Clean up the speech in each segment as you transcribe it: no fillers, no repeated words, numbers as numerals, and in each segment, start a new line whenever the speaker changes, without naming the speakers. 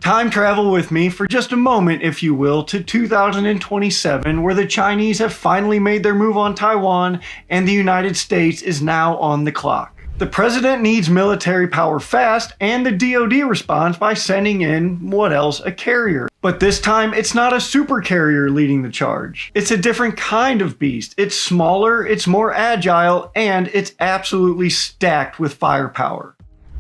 Time travel with me for just a moment, if you will, to 2027, where the Chinese have finally made their move on Taiwan and the United States is now on the clock. The president needs military power fast, and the DoD responds by sending in, what else, a carrier. But this time, it's not a supercarrier leading the charge. It's a different kind of beast. It's smaller, it's more agile, and it's absolutely stacked with firepower.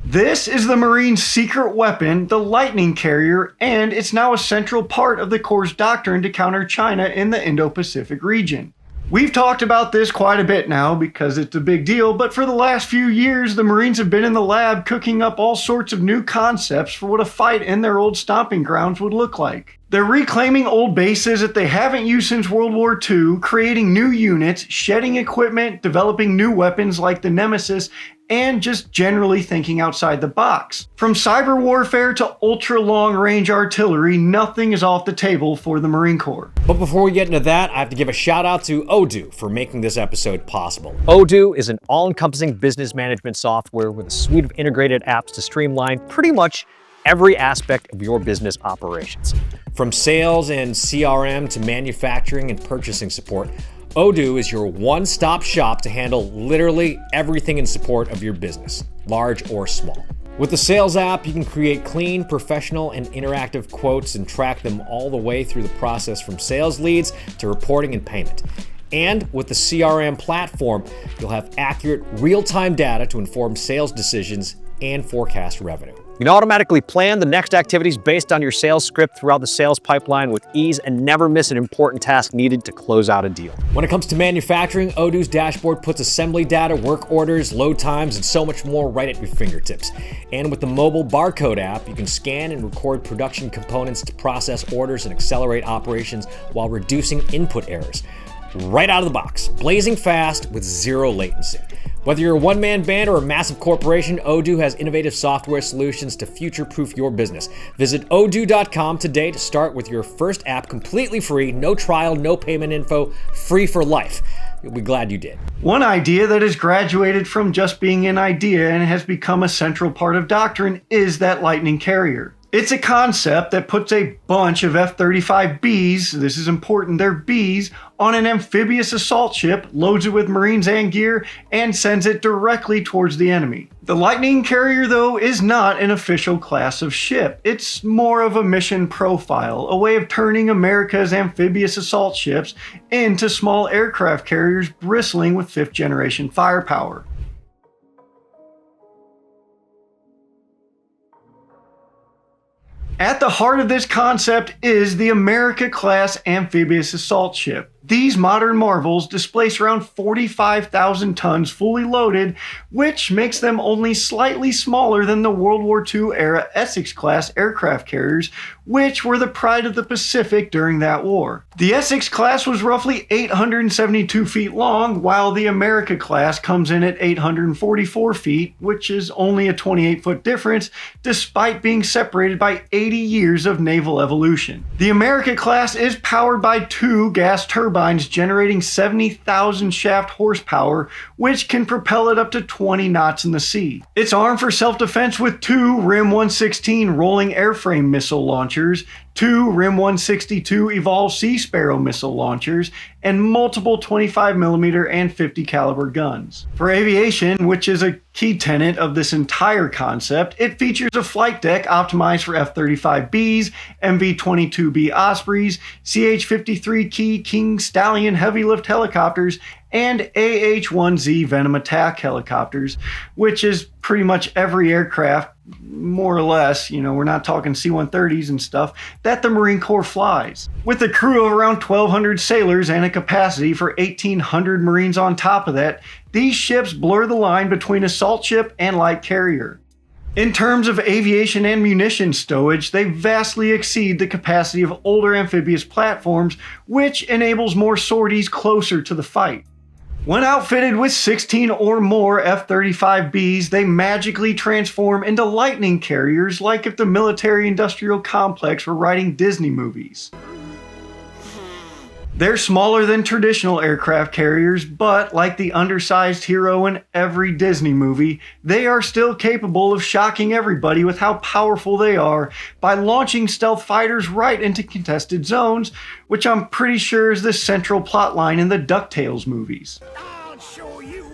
This is the Marines' secret weapon, the Lightning Carrier, and it's now a central part of the Corps' doctrine to counter China in the Indo-Pacific region. We've talked about this quite a bit now because it's a big deal, but for the last few years, the Marines have been in the lab cooking up all sorts of new concepts for what a fight in their old stomping grounds would look like. They're reclaiming old bases that they haven't used since World War II, creating new units, shedding equipment, developing new weapons like the Nemesis, and just generally thinking outside the box. From cyber warfare to ultra-long-range artillery, nothing is off the table for the Marine Corps.
But before we get into that, I have to give a shout out to Odoo for making this episode possible. Odoo is an all-encompassing business management software with a suite of integrated apps to streamline pretty much every aspect of your business operations. From sales and CRM to manufacturing and purchasing support, Odoo is your one-stop shop to handle literally everything in support of your business, large or small. With the sales app, you can create clean, professional, and interactive quotes and track them all the way through the process from sales leads to reporting and payment. And with the CRM platform, you'll have accurate, real-time data to inform sales decisions and forecast revenue. You can automatically plan the next activities based on your sales script throughout the sales pipeline with ease and never miss an important task needed to close out a deal. When it comes to manufacturing, Odoo's dashboard puts assembly data, work orders, load times, and so much more right at your fingertips. And with the mobile barcode app, you can scan and record production components to process orders and accelerate operations while reducing input errors. Right out of the box, blazing fast with zero latency. Whether you're a one-man band or a massive corporation, Odoo has innovative software solutions to future-proof your business. Visit odoo.com today to start with your first app completely free, no trial, no payment info, free for life. You'll be glad you did.
One idea that has graduated from just being an idea and has become a central part of doctrine is that Lightning Carrier. It's a concept that puts a bunch of F-35Bs, this is important, they're Bs, on an amphibious assault ship, loads it with Marines and gear, and sends it directly towards the enemy. The Lightning Carrier, though, is not an official class of ship. It's more of a mission profile, a way of turning America's amphibious assault ships into small aircraft carriers bristling with fifth-generation firepower. At the heart of this concept is the America-class amphibious assault ship. These modern marvels displace around 45,000 tons fully loaded, which makes them only slightly smaller than the World War II-era Essex-class aircraft carriers, which were the pride of the Pacific during that war. The Essex-class was roughly 872 feet long, while the America-class comes in at 844 feet, which is only a 28-foot difference, despite being separated by 80 years of naval evolution. The America-class is powered by two gas turbines generating 70,000 shaft horsepower, which can propel it up to 20 knots in the sea. It's armed for self-defense with two RIM-116 rolling airframe missile launchers, two RIM-162 Evolved Sea Sparrow missile launchers, and multiple 25mm and 50 caliber guns. For aviation, which is a key tenet of this entire concept, it features a flight deck optimized for F-35Bs, MV-22B Ospreys, CH-53 King Stallion heavy lift helicopters, and AH-1Z Venom attack helicopters, which is pretty much every aircraft, more or less, we're not talking C-130s and stuff, that the Marine Corps flies. With a crew of around 1,200 sailors and a capacity for 1,800 Marines on top of that, these ships blur the line between assault ship and light carrier. In terms of aviation and munition stowage, they vastly exceed the capacity of older amphibious platforms, which enables more sorties closer to the fight. When outfitted with 16 or more F-35Bs, they magically transform into lightning carriers like if the military-industrial complex were writing Disney movies. They're smaller than traditional aircraft carriers, but like the undersized hero in every Disney movie, they are still capable of shocking everybody with how powerful they are by launching stealth fighters right into contested zones, which I'm pretty sure is the central plotline in the DuckTales movies.
I'll show you.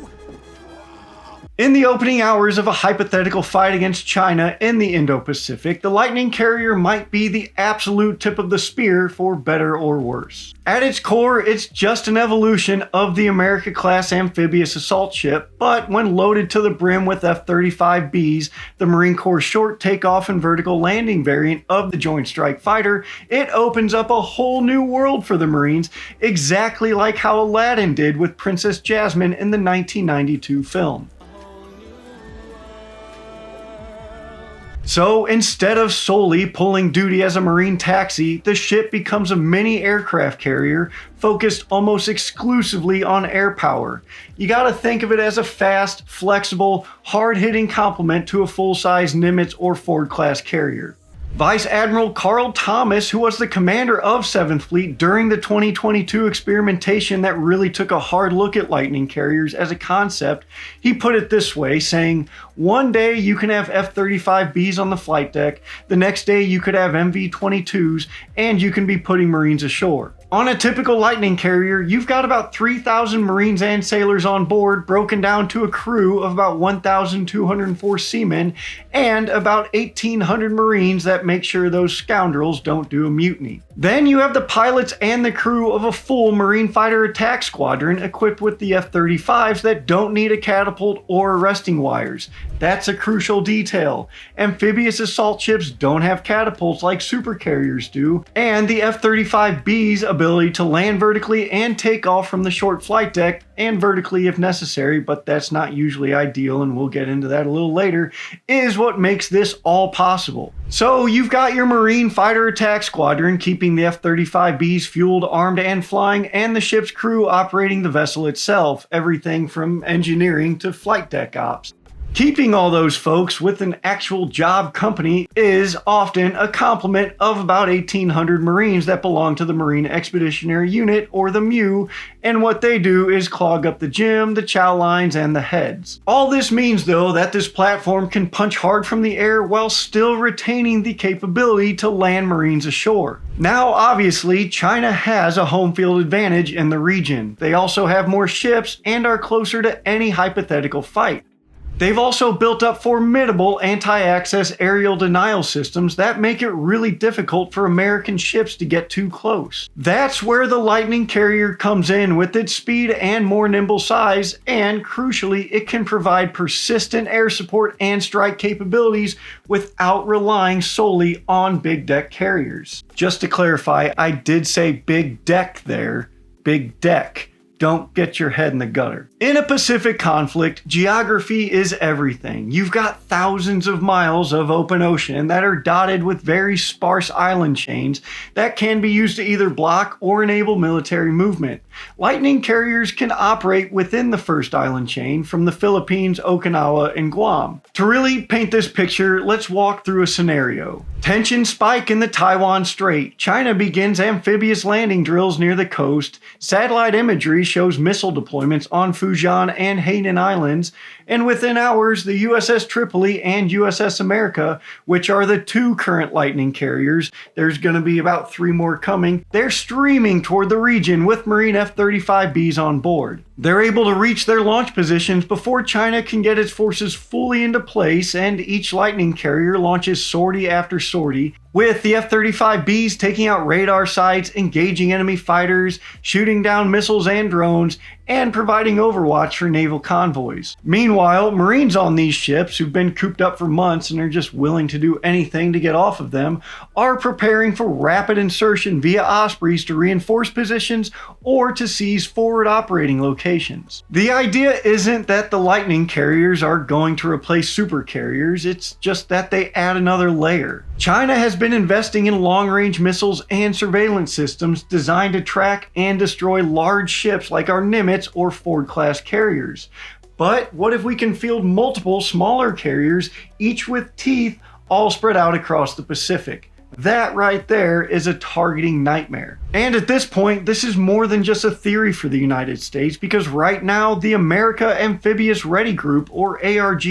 In the opening hours of a hypothetical fight against China in the Indo-Pacific, the Lightning carrier might be the absolute tip of the spear, for better or worse. At its core, it's just an evolution of the America-class amphibious assault ship, but when loaded to the brim with F-35Bs, the Marine Corps short takeoff and vertical landing variant of the Joint Strike Fighter, it opens up a whole new world for the Marines, exactly like how Aladdin did with Princess Jasmine in the 1992 film. So instead of solely pulling duty as a Marine taxi, the ship becomes a mini aircraft carrier focused almost exclusively on air power. You gotta think of it as a fast, flexible, hard-hitting complement to a full-size Nimitz or Ford-class carrier. Vice Admiral Carl Thomas, who was the commander of 7th Fleet during the 2022 experimentation that really took a hard look at Lightning carriers as a concept, he put it this way, saying, "One day you can have F-35Bs on the flight deck, the next day you could have MV-22s, and you can be putting Marines ashore." On a typical Lightning carrier, you've got about 3,000 Marines and sailors on board, broken down to a crew of about 1,204 seamen, and about 1,800 Marines that make sure those scoundrels don't do a mutiny. Then you have the pilots and the crew of a full Marine fighter attack squadron equipped with the F-35s that don't need a catapult or arresting wires. That's a crucial detail. Amphibious assault ships don't have catapults like supercarriers do, and the F-35B's ability to land vertically and take off from the short flight deck, and vertically if necessary, but that's not usually ideal, and we'll get into that a little later, is what makes this all possible. So you've got your Marine fighter attack squadron keeping the F-35Bs fueled, armed, and flying, and the ship's crew operating the vessel itself, everything from engineering to flight deck ops. Keeping all those folks with an actual job company is often a complement of about 1,800 Marines that belong to the Marine Expeditionary Unit, or the MEU, and what they do is clog up the gym, the chow lines, and the heads. All this means, though, that this platform can punch hard from the air while still retaining the capability to land Marines ashore. Now, obviously, China has a home field advantage in the region. They also have more ships and are closer to any hypothetical fight. They've also built up formidable anti-access aerial denial systems that make it really difficult for American ships to get too close. That's where the Lightning carrier comes in with its speed and more nimble size, and crucially, it can provide persistent air support and strike capabilities without relying solely on big deck carriers. Just to clarify, I did say big deck there, big deck. Don't get your head in the gutter. In a Pacific conflict, geography is everything. You've got thousands of miles of open ocean that are dotted with very sparse island chains that can be used to either block or enable military movement. Lightning carriers can operate within the first island chain from the Philippines, Okinawa, and Guam. To really paint this picture, let's walk through a scenario. Tensions spike in the Taiwan Strait. China begins amphibious landing drills near the coast. Satellite imagery shows missile deployments on Fujian and Hainan Islands. And within hours, the USS Tripoli and USS America, which are the two current Lightning carriers, there's going to be about 3 more coming, they're streaming toward the region with Marine F-35Bs on board. They're able to reach their launch positions before China can get its forces fully into place, and each Lightning carrier launches sortie after sortie, with the F-35Bs taking out radar sites, engaging enemy fighters, shooting down missiles and drones, and providing overwatch for naval convoys. Meanwhile, Marines on these ships, who've been cooped up for months and are just willing to do anything to get off of them, are preparing for rapid insertion via Ospreys to reinforce positions or to seize forward operating locations. The idea isn't that the Lightning carriers are going to replace supercarriers, it's just that they add another layer. China has been investing in long-range missiles and surveillance systems designed to track and destroy large ships like our Nimitz or Ford-class carriers. But what if we can field multiple smaller carriers, each with teeth, all spread out across the Pacific? That right there is a targeting nightmare. And at this point, this is more than just a theory for the United States, because right now the America Amphibious Ready Group, or ARG,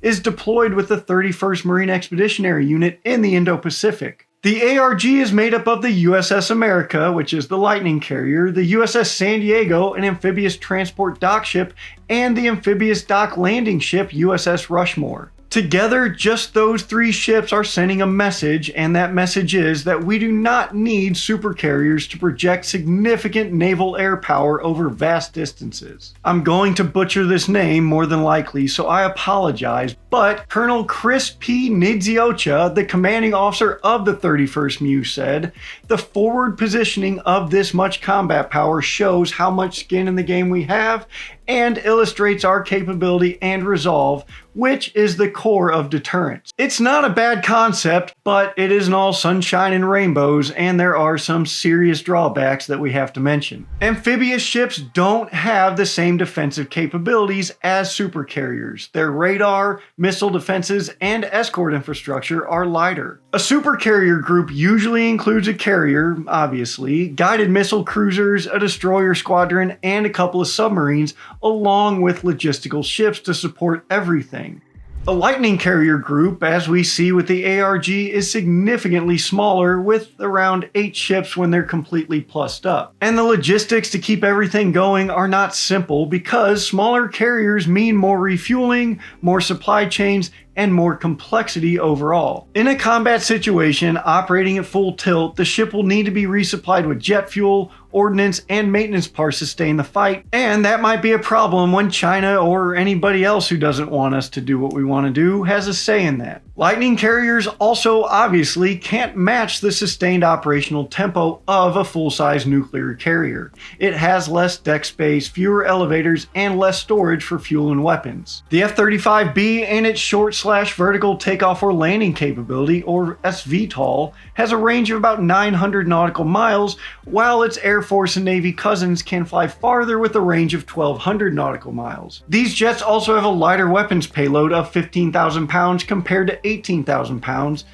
is deployed with the 31st Marine Expeditionary Unit in the Indo-Pacific. The ARG is made up of the USS America, which is the Lightning carrier, the USS San Diego, an amphibious transport dock ship, and the amphibious dock landing ship USS Rushmore. Together, just those three ships are sending a message, and that message is that we do not need supercarriers to project significant naval air power over vast distances. I'm going to butcher this name more than likely, so I apologize, but Colonel Chris P. Niziocha, the commanding officer of the 31st MU, said, "The forward positioning of this much combat power shows how much skin in the game we have and illustrates our capability and resolve, which is the core of deterrence." It's not a bad concept, but it isn't all sunshine and rainbows, and there are some serious drawbacks that we have to mention. Amphibious ships don't have the same defensive capabilities as supercarriers. Their radar, missile defenses, and escort infrastructure are lighter. A supercarrier group usually includes a carrier, obviously, guided missile cruisers, a destroyer squadron, and a couple of submarines, along with logistical ships to support everything. A Lightning carrier group, as we see with the ARG, is significantly smaller, with around 8 ships when they're completely plussed up. And the logistics to keep everything going are not simple, because smaller carriers mean more refueling, more supply chains, and more complexity overall. In a combat situation operating at full tilt, the ship will need to be resupplied with jet fuel, ordnance, and maintenance parts to stay in the fight, and that might be a problem when China or anybody else who doesn't want us to do what we want to do has a say in that. Lightning carriers also obviously can't match the sustained operational tempo of a full-size nuclear carrier. It has less deck space, fewer elevators, and less storage for fuel and weapons. The F-35B and its short/vertical takeoff or landing capability, or SVTOL, has a range of about 900 nautical miles, while its Air Force and Navy cousins can fly farther with a range of 1,200 nautical miles. These jets also have a lighter weapons payload of 15,000 pounds compared to 18,000 pounds,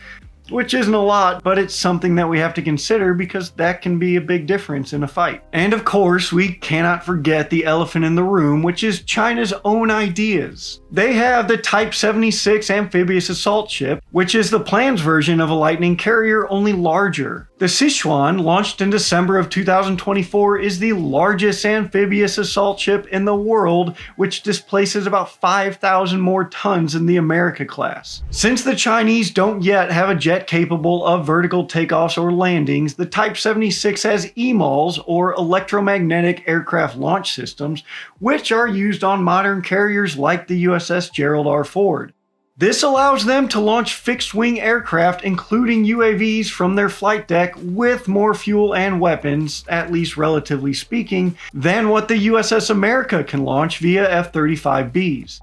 which isn't a lot, but it's something that we have to consider because that can be a big difference in a fight. And of course, we cannot forget the elephant in the room, which is China's own ideas. They have the Type 76 amphibious assault ship, which is the planned version of a Lightning carrier, only larger. The Sichuan, launched in December of 2024, is the largest amphibious assault ship in the world, which displaces about 5,000 more tons in the America class. Since the Chinese don't yet have a jet capable of vertical takeoffs or landings, the Type 76 has EMALs, or electromagnetic aircraft launch systems, which are used on modern carriers like the USS Gerald R. Ford. This allows them to launch fixed-wing aircraft, including UAVs, from their flight deck with more fuel and weapons, at least relatively speaking, than what the USS America can launch via F-35Bs.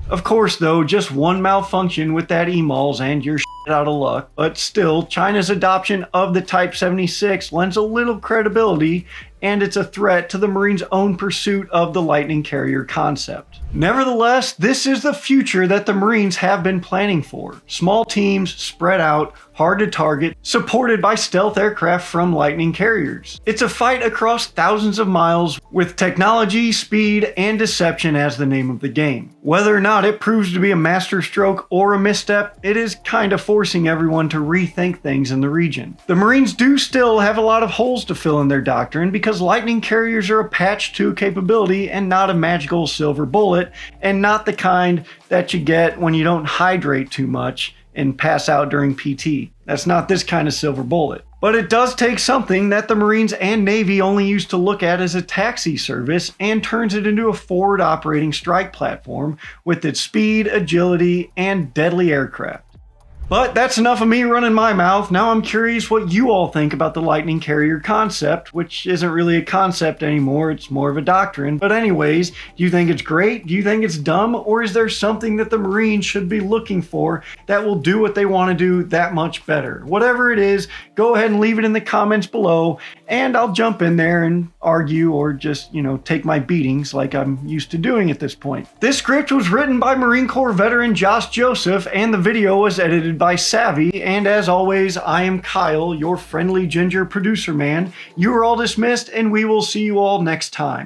Of course, though, just one malfunction with that EMALS and you're out of luck, but still, China's adoption of the Type 76 lends a little credibility, and it's a threat to the Marines' own pursuit of the Lightning carrier concept. Nevertheless, this is the future that the Marines have been planning for. Small teams, spread out, hard to target, supported by stealth aircraft from Lightning carriers. It's a fight across thousands of miles with technology, speed, and deception as the name of the game. Whether or not it proves to be a masterstroke or a misstep, it is kind of forcing everyone to rethink things in the region. The Marines do still have a lot of holes to fill in their doctrine because Lightning carriers are a patch to capability and not a magical silver bullet, and not the kind that you get when you don't hydrate too much and pass out during PT. That's not this kind of silver bullet. But it does take something that the Marines and Navy only used to look at as a taxi service and turns it into a forward operating strike platform with its speed, agility, and deadly aircraft. But that's enough of me running my mouth. Now I'm curious what you all think about the Lightning carrier concept, which isn't really a concept anymore, it's more of a doctrine. But anyways, do you think it's great? Do you think it's dumb? Or is there something that the Marines should be looking for that will do what they want to do that much better? Whatever it is, go ahead and leave it in the comments below, and I'll jump in there and argue or just, take my beatings like I'm used to doing at this point. This script was written by Marine Corps veteran Josh Joseph, and the video was edited by by Savvy, and as always, I am Kyle, your friendly ginger producer man. You are all dismissed, and we will see you all next time.